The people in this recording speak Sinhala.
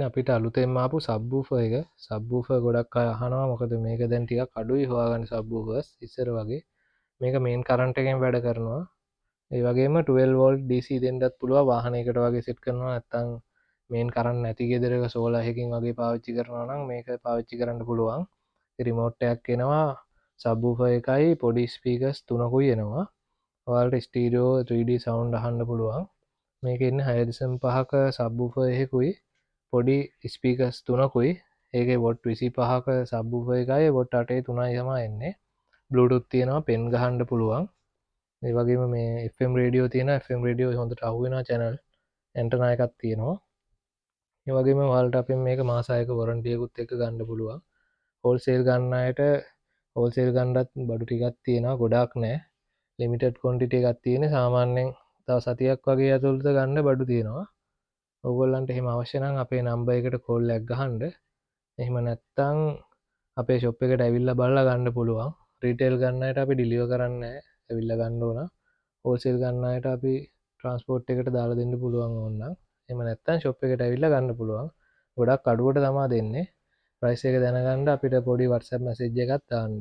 අපිට අලුතෙන්ම ආපු සබ්වූෆර් එක. සබ්වූෆර් ගොඩක් අය අහනවා මොකද මේක දැන් ටිකක් අඩුයි හොයාගන්න සබ්වූෆර්ස් ඉස්සර වගේ. මේක මේන් කරන්ට් එකෙන් වැඩ කරනවා. ඒ වගේම 12 වෝල්ට් DC දෙන්නත් පුළුවන් වාහනයකට වගේ සෙට් කරනවා නැත්නම් මේන් කරන්ට් නැති ගෙදරක සෝලාර් එකකින් වගේ පාවිච්චි කරනවා නම් මේක පාවිච්චි කරන්න පුළුවන්. රිමෝට් එකක් එනවා සබ්වූෆර් එකයි පොඩි ස්පීකර්ස් තුනකුයි එනවා. ඔයාලට ස්ටීරියෝ 3D සවුන්ඩ් අහන්න පුළුවන්. මේකේ ඉන්නේ 6.5ක සබ්වූෆර් එකකුයි පොඩි ස්පීකර්ස් තුනකුයි. ඒකේ වොට් 25ක සබ්වූෆර් එකයි වොට් 8 3යි තමයි එන්නේ. බ්ලූටූත් තියෙනවා පෙන් ගහන්න පුළුවන්. ඒ වගේම මේ FM රේඩියෝ තියෙනවා. FM රේඩියෝ හොඳට අහුවෙනවා channel ඇන්ටනා එකක් තියෙනවා. ඒ වගේම ඔයාලට අපෙන් මේක මාස 6ක වොරන්ටි එකකුත් එක්ක ගන්න පුළුවන්. හෝල්සේල් ගන්න අයට හෝල්සේල් ගන්නත් බඩු ටිකක් තියෙනවා ගොඩාක් නෑ. ලිමිටඩ් ක්වොන්ටිටි එකක් තියෙන සාමාන්‍යයෙන් තව සතියක් වගේ ඇතුළත ගන්න බඩු තියෙනවා. ඔයගොල්ලන්ට එහෙම අවශ්‍ය නම් අපේ නම්බර් එකට කෝල් එකක් ගහන්න. එහෙම නැත්නම් අපේ ෂොප් එකට ඇවිල්ලා බලලා ගන්න පුළුවන්. රීටේල් ගන්න අයට අපි ඩිලිවර් කරන්නේ නැහැ. ඇවිල්ලා ගන්න ඕන. හෝල්සේල් ගන්න අයට අපි ට්‍රාන්ස්පෝර්ට් එකට දාලා දෙන්න පුළුවන් ඕනනම්. එහෙම නැත්නම් ෂොප් එකට ඇවිල්ලා ගන්න පුළුවන්. ගොඩක් අඩුවට තමයි දෙන්නේ. ප්‍රයිස් එක දැනගන්න අපිට පොඩි WhatsApp මැසේජ් එකක් දාන්න.